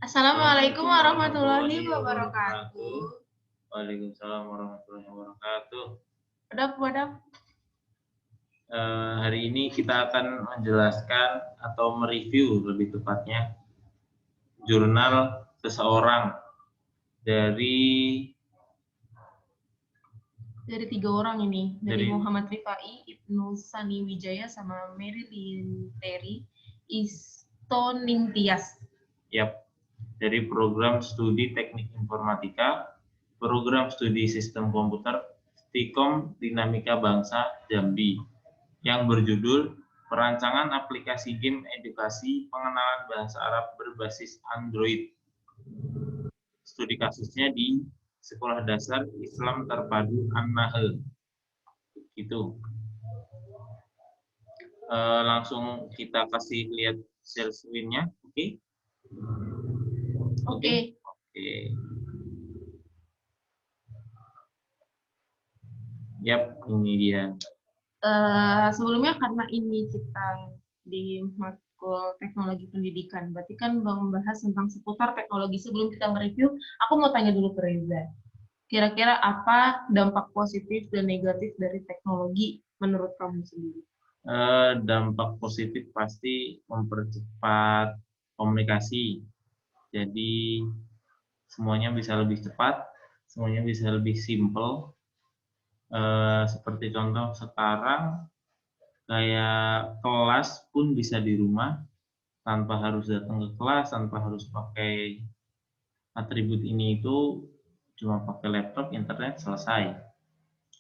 Assalamualaikum warahmatullahi wabarakatuh. Waalaikumsalam warahmatullahi wabarakatuh. Wadap. Hari ini kita akan menjelaskan atau mereview lebih tepatnya jurnal seseorang dari 3 orang ini, dari Muhammad Rifai, Ibnu Sani Wijaya, sama Marilyn Terry Istoningtyas. Yap, dari program studi teknik informatika, program studi sistem komputer, Stikom Dinamika Bangsa Jambi, yang berjudul Perancangan Aplikasi Game Edukasi Pengenalan Bahasa Arab Berbasis Android. Studi kasusnya di Sekolah Dasar Islam Terpadu An-Nahl. Gitu. Langsung kita kasih lihat share screen-nya, oke? Oke. Yap, ini dia. Sebelumnya karena ini kita di matkul teknologi pendidikan, berarti kan membahas tentang seputar teknologi. Sebelum kita mereview, aku mau tanya dulu ke Reza. Kira-kira apa dampak positif dan negatif dari teknologi menurut kamu sendiri? Dampak positif pasti mempercepat komunikasi. Jadi semuanya bisa lebih cepat, semuanya bisa lebih simple. Seperti contoh sekarang, kayak kelas pun bisa di rumah, tanpa harus datang ke kelas, tanpa harus pakai atribut ini itu, cuma pakai laptop, internet, selesai.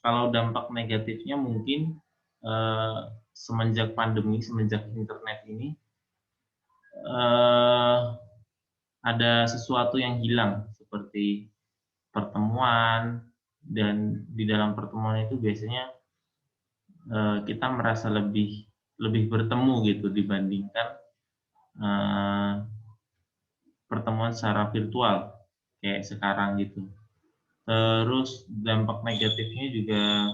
Kalau dampak negatifnya mungkin semenjak pandemi, semenjak internet ini, ada sesuatu yang hilang, seperti pertemuan, dan di dalam pertemuan itu biasanya kita merasa lebih bertemu gitu dibandingkan pertemuan secara virtual kayak sekarang gitu. Terus dampak negatifnya juga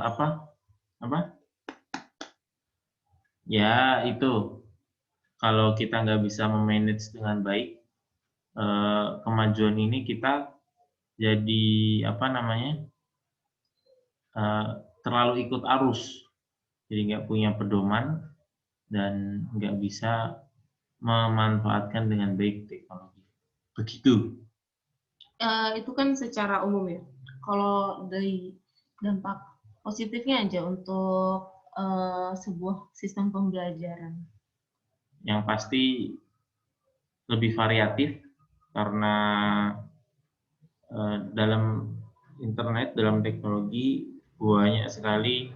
apa? Ya itu, kalau kita nggak bisa memanage dengan baik kemajuan ini, kita jadi terlalu ikut arus, jadi nggak punya pedoman dan nggak bisa memanfaatkan dengan baik teknologi. Begitu. Itu kan secara umum ya. Kalau dari dampak positifnya aja untuk sebuah sistem pembelajaran. Yang pasti lebih variatif, karena dalam internet, dalam teknologi, banyak sekali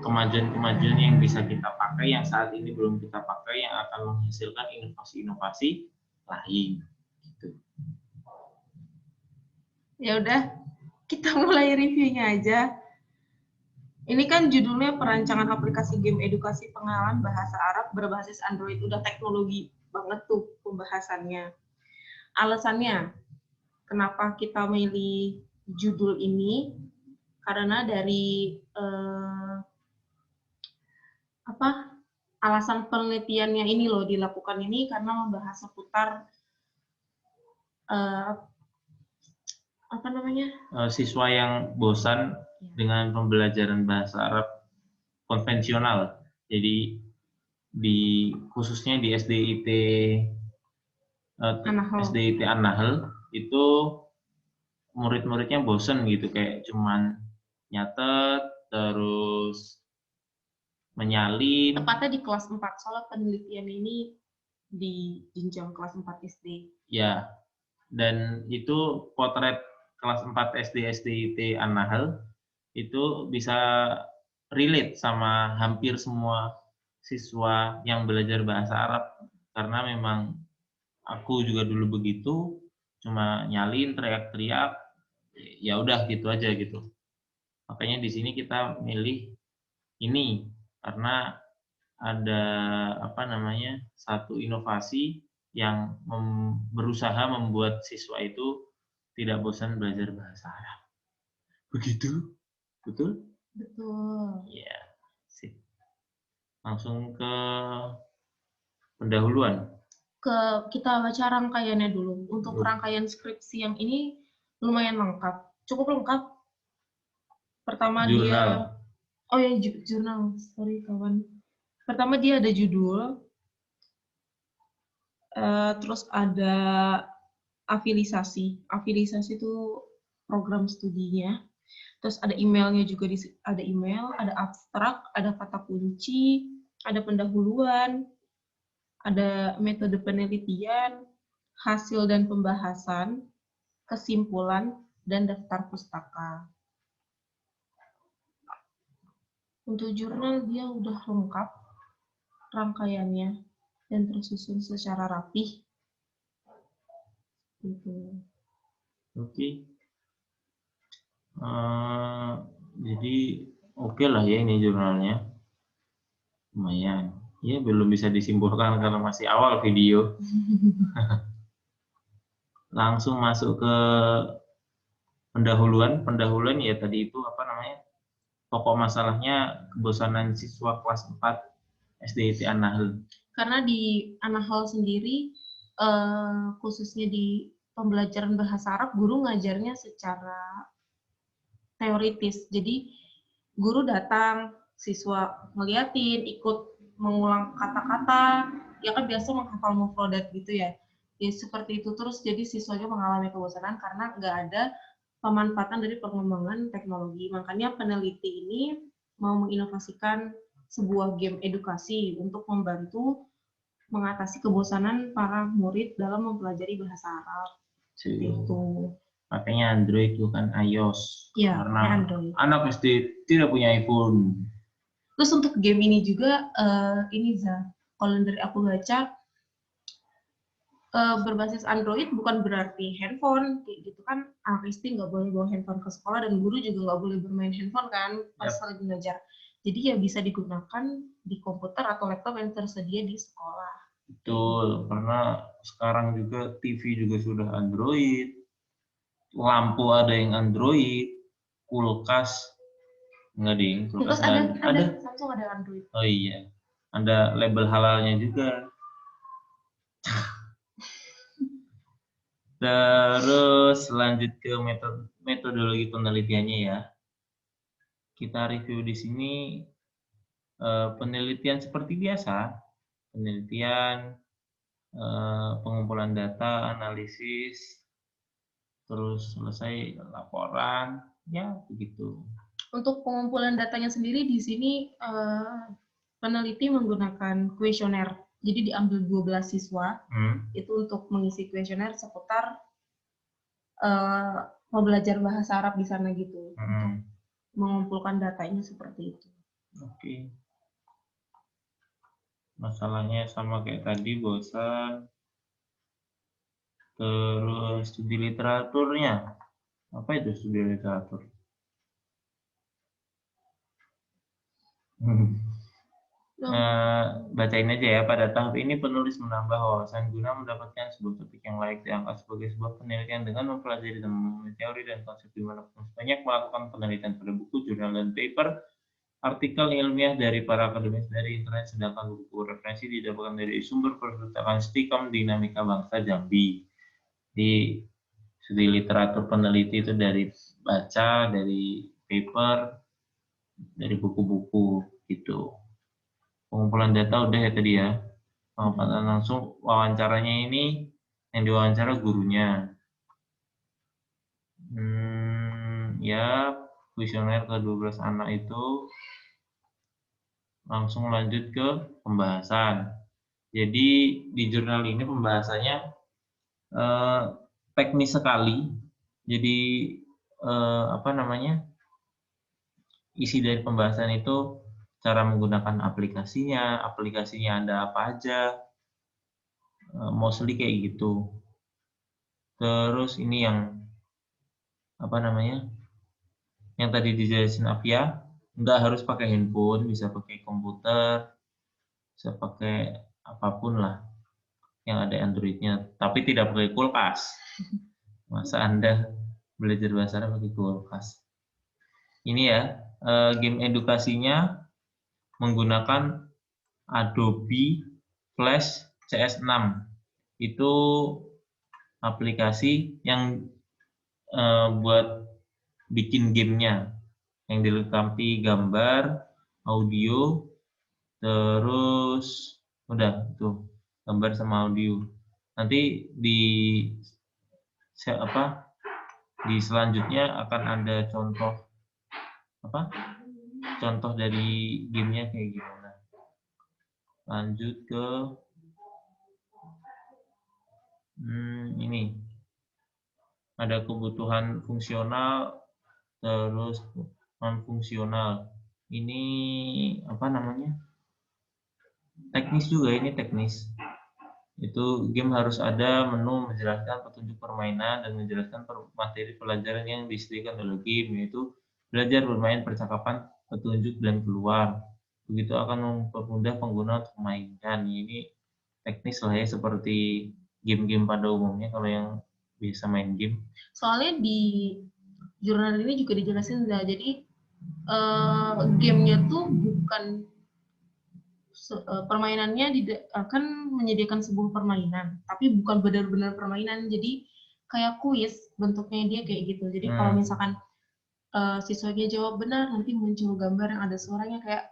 kemajuan-kemajuan yang bisa kita pakai, yang saat ini belum kita pakai, yang akan menghasilkan inovasi-inovasi lain. Gitu. Ya udah, kita mulai reviewnya aja. Ini kan judulnya Perancangan Aplikasi Game Edukasi Pengenalan Bahasa Arab Berbasis Android. Udah teknologi banget tuh pembahasannya. Alasannya, kenapa kita milih judul ini? Karena dari alasan penelitiannya ini loh dilakukan ini karena membahas seputar siswa yang bosan dengan pembelajaran bahasa Arab konvensional. Jadi khususnya di SDIT An-Nahl itu murid-muridnya bosan gitu, kayak cuman nyatet terus menyalin. Tepatnya di kelas 4, soalnya penelitian ini di jenjang kelas 4 SD. Ya, dan itu potret kelas 4 SD SDIT An-Nahl itu bisa relate sama hampir semua siswa yang belajar bahasa Arab, karena memang aku juga dulu begitu, cuma nyalin, teriak-teriak, ya udah gitu aja gitu. Makanya di sini kita milih ini karena ada satu inovasi yang berusaha membuat siswa itu tidak bosan belajar bahasa Arab. Begitu? Betul? Betul. Ya, sip. Langsung ke pendahuluan. kita baca rangkaiannya dulu. Untuk rangkaian skripsi yang ini lumayan lengkap, cukup lengkap. Pertama Jurnal. oh ya jurnal, sorry kawan. Pertama dia ada judul, terus ada afilisasi. Afilisasi itu program studinya. Terus ada emailnya juga, ada email, ada abstrak, ada kata kunci, ada pendahuluan, ada metode penelitian, hasil dan pembahasan, kesimpulan, dan daftar pustaka. Untuk jurnal dia udah lengkap rangkaiannya dan tersusun secara rapih. Gitu. Oke. Jadi oke lah ya ini jurnalnya. Lumayan. Ya belum bisa disimpulkan karena masih awal video. Langsung masuk ke pendahuluan. Pendahuluan ya tadi itu apa namanya? Pokok masalahnya kebosanan siswa kelas 4 SDIT An-Nahl. Karena di An-Nahl sendiri, khususnya di pembelajaran bahasa Arab, guru ngajarnya secara teoritis. Jadi guru datang, siswa ngeliatin, ikut mengulang kata-kata, ya kan biasa menghafal mufrodat gitu ya. Ya seperti itu terus, jadi siswanya mengalami kebosanan karena nggak ada pemanfaatan dari pengembangan teknologi. Makanya peneliti ini mau menginovasikan sebuah game edukasi untuk membantu mengatasi kebosanan para murid dalam mempelajari bahasa Arab. Itu. Makanya Android bukan iOS. Ya, karena Android. Anak pasti tidak punya iPhone. Terus untuk game ini juga, ini Za, kalau dari aku baca, berbasis Android bukan berarti handphone, kayak gitu kan, anak SD nggak boleh bawa handphone ke sekolah, dan guru juga nggak boleh bermain handphone kan, pas lagi belajar. Jadi ya bisa digunakan di komputer atau laptop yang tersedia di sekolah. Betul, karena sekarang juga TV juga sudah Android, lampu ada yang Android, kulkas enggak ding, kulkas ada Samsung ada Android. Oh iya, ada label halalnya juga. Terus lanjut ke metodologi penelitiannya ya. Kita review di sini penelitian seperti biasa, penelitian, pengumpulan data, analisis, terus selesai laporan, ya begitu. Untuk pengumpulan datanya sendiri di sini peneliti menggunakan kuesioner. Jadi diambil 12 siswa, itu untuk mengisi kuesioner seputar mau belajar bahasa Arab di sana gitu. Untuk mengumpulkan datanya seperti itu. Oke. Masalahnya sama kayak tadi, bosan. Terus studi literaturnya. Apa itu studi literatur? Bacain aja ya. Pada tahap ini penulis menambah wawasan guna mendapatkan sebuah topik yang layak diangkat sebagai sebuah penelitian dengan mempelajari dan memahami teori dan konsep dimanapun. Banyak melakukan penelitian pada buku, jurnal, dan paper, artikel ilmiah dari para akademis dari internet, sedangkan buku referensi didapatkan dari sumber perpustakaan Stikom Dinamika Bangsa Jambi. Di studi literatur peneliti itu dari baca, dari paper, dari buku-buku gitu. Pengumpulan data udah ya tadi ya. Pengamatan langsung, wawancaranya ini yang diwawancara gurunya. Ya, kuesioner ke 12 anak itu langsung lanjut ke pembahasan. Jadi di jurnal ini pembahasannya teknis sekali. Jadi apa namanya? Isi dari pembahasan itu cara menggunakan aplikasinya ada apa aja, mostly kayak gitu. Terus ini yang apa namanya? Yang tadi dijelasin Afia, nggak harus pakai handphone, bisa pakai komputer, bisa pakai apapun lah yang ada Android-nya, tapi tidak pakai kulkas. Masa Anda belajar bahasa Arab pakai kulkas? Ini ya, game edukasinya menggunakan Adobe Flash CS6. itu aplikasi yang buat bikin gamenya, yang dilengkapi gambar, audio, terus udah itu gambar sama audio. Nanti di selanjutnya akan ada contoh dari gamenya kayak gimana. Lanjut ke ini ada kebutuhan fungsional terus non fungsional. Ini apa namanya, teknis juga, ini teknis. Itu game harus ada menu menjelaskan petunjuk permainan dan menjelaskan materi pelajaran yang disediakan oleh game, yaitu belajar, bermain, percakapan, petunjuk, dan keluar. Begitu akan mempermudah pengguna untuk memainkan. Ini teknis lah ya, seperti game-game pada umumnya kalau yang bisa main game. Soalnya di jurnal ini juga dijelasin, jadi gamenya tuh bukan permainannya akan menyediakan sebuah permainan, tapi bukan benar-benar permainan. Jadi kayak kuis bentuknya dia kayak gitu. Jadi kalau misalkan siswanya jawab benar, nanti muncul gambar yang ada suaranya kayak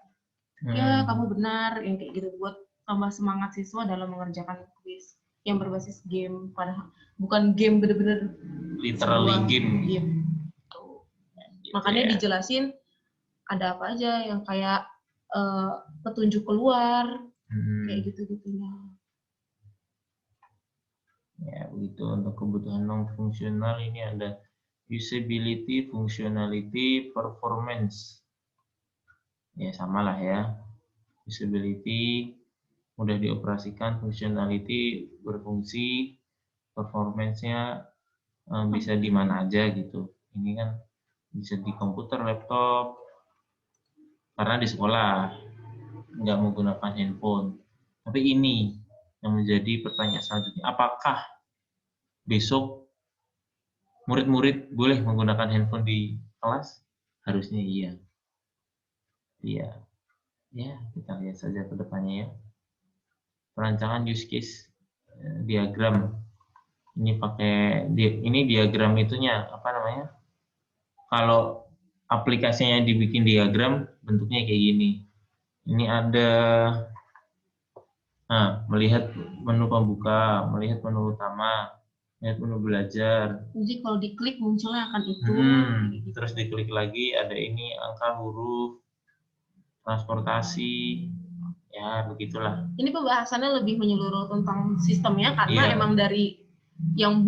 ya kamu benar, yang kayak gitu, buat tambah semangat siswa dalam mengerjakan kuis yang berbasis game, padahal bukan game benar-benar literally game. Gitu. Makanya dijelasin ada apa aja yang kayak petunjuk keluar, kayak gitu-gitunya. Ya, begitu. Untuk kebutuhan non-fungsional ini ada usability, functionality, performance. Ya, samalah ya. Usability mudah dioperasikan, functionality berfungsi, performance-nya bisa di mana aja gitu. Ini kan bisa di komputer, laptop, karena di sekolah nggak menggunakan handphone. Tapi ini yang menjadi pertanyaan selanjutnya, apakah besok murid-murid boleh menggunakan handphone di kelas? Harusnya iya. Iya. Ya, kita lihat saja ke depannya ya. Perancangan use case diagram. Ini diagram itunya apa namanya? Kalau aplikasinya dibikin diagram, bentuknya kayak gini. Ini ada melihat menu pembuka, melihat menu utama, melihat menu belajar. Jadi kalau diklik munculnya akan itu. Terus diklik lagi ada ini angka, huruf, transportasi, ya begitulah. Ini pembahasannya lebih menyeluruh tentang sistemnya karena emang dari yang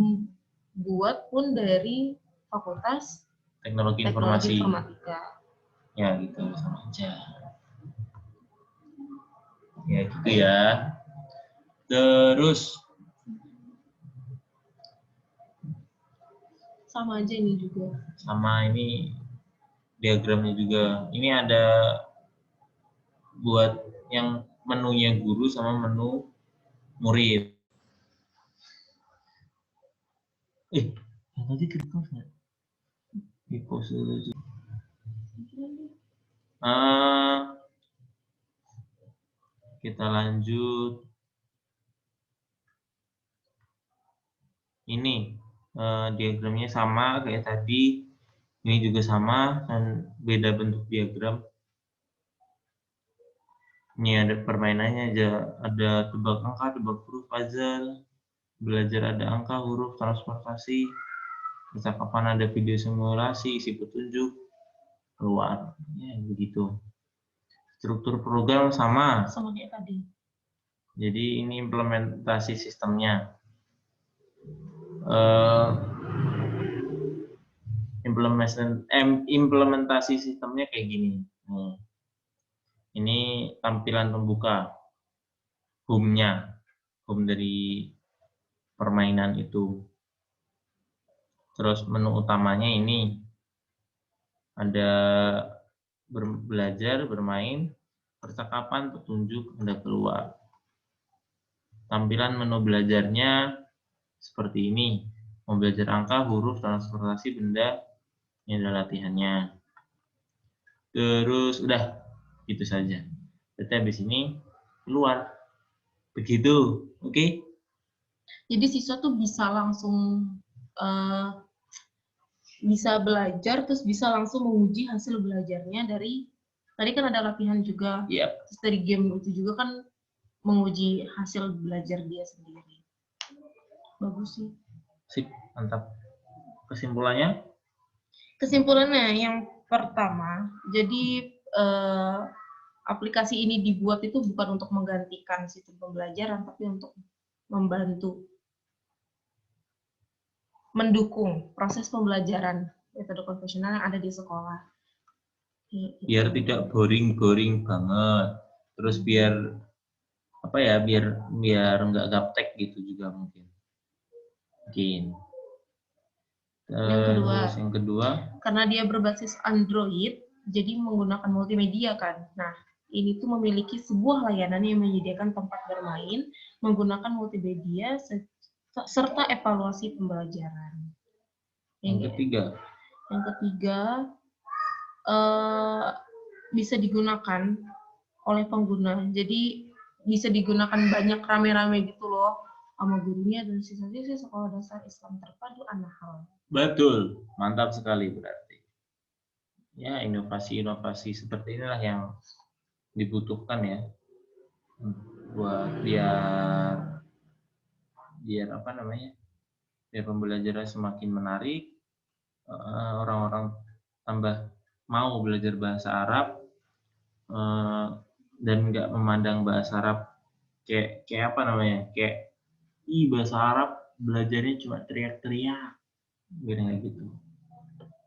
buat pun dari Fakultas Teknologi Informasi. Informatika. Ya gitu, sama aja. Ya gitu ya. Terus sama aja ini juga. Sama ini diagramnya juga. Ini ada buat yang menunya guru sama menu murid. Yang tadi kertas nggak? Di pose dulu. Kita lanjut. Ini diagramnya sama kayak tadi. Ini juga sama dan beda bentuk diagram. Ini ada permainannya aja, ada tebak angka, tebak huruf, puzzle, belajar ada angka, huruf, transportasi, percakapan ada video simulasi, isi petunjuk, keluar. Ya begitu. Struktur program sama kayak tadi. Jadi ini implementasi sistemnya. Implementasi sistemnya kayak gini. Ini tampilan pembuka, home-nya, home dari permainan itu. Terus menu utamanya ini ada belajar, bermain, percakapan, petunjuk, ada keluar. Tampilan menu belajarnya seperti ini. Mau belajar angka, huruf, transportasi, benda, ini adalah latihannya. Terus udah, gitu saja. Berarti habis ini keluar. Begitu, oke? Jadi siswa tuh bisa langsung bisa belajar, terus bisa langsung menguji hasil belajarnya dari, tadi kan ada latihan juga, terus dari game itu juga kan menguji hasil belajar dia sendiri. Bagus sih. Sip, mantap. Kesimpulannya? Kesimpulannya yang pertama, jadi aplikasi ini dibuat itu bukan untuk menggantikan sistem pembelajaran, tapi untuk membantu, mendukung proses pembelajaran metode konvensional yang ada di sekolah. Biar tidak boring-boring banget. Terus biar apa ya? Biar nggak gaptek gitu juga mungkin. Terus yang kedua, karena dia berbasis Android, jadi menggunakan multimedia kan. Nah, ini tuh memiliki sebuah layanan yang menyediakan tempat bermain menggunakan multimedia serta evaluasi pembelajaran. Yang ketiga bisa digunakan oleh pengguna. Jadi bisa digunakan banyak rame-rame gitu loh sama gurunya dan siswa-siswi sekolah dasar Islam terpadu An-Nahl. Betul, mantap sekali berarti. Ya, inovasi-inovasi seperti inilah yang dibutuhkan ya, buat biar apa namanya, biar pembelajaran semakin menarik, orang-orang tambah mau belajar bahasa Arab, dan nggak memandang bahasa Arab kayak apa namanya, kayak bahasa Arab belajarnya cuma teriak-teriak, biar kayak gitu,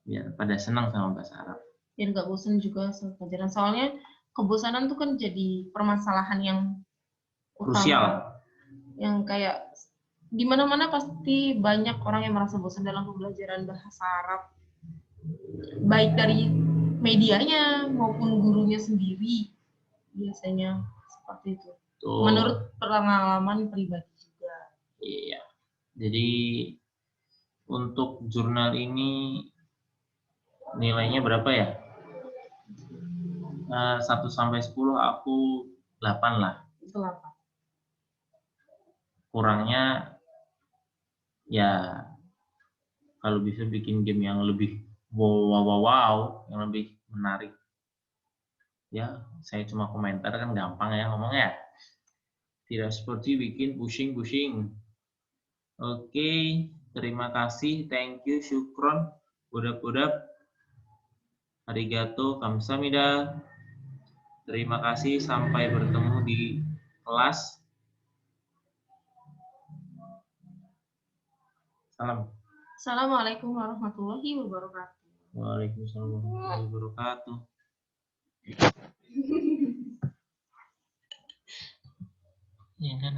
biar pada senang sama bahasa Arab. Biar nggak bosan juga sama pelajaran. Soalnya kebosanan tuh kan jadi permasalahan yang krusial. Yang kayak di mana-mana pasti banyak orang yang merasa bosan dalam pembelajaran bahasa Arab. Baik dari medianya maupun gurunya sendiri. Biasanya seperti itu. Menurut pengalaman pribadi juga. Iya. Jadi untuk jurnal ini nilainya berapa ya? 1 sampai 10 aku 8 lah. 8. Kurangnya ya kalau bisa bikin game yang lebih wow, yang lebih menarik. Ya, saya cuma komentar kan gampang ya ngomongnya. Tidak seperti bikin pusing-pusing. Oke, terima kasih, thank you, syukron, bodap-bodap, arigato, kamsahamnida. Terima kasih, sampai bertemu di kelas. Salam. Assalamualaikum warahmatullahi wabarakatuh. Waalaikumsalam warahmatullahi wabarakatuh. Ini kan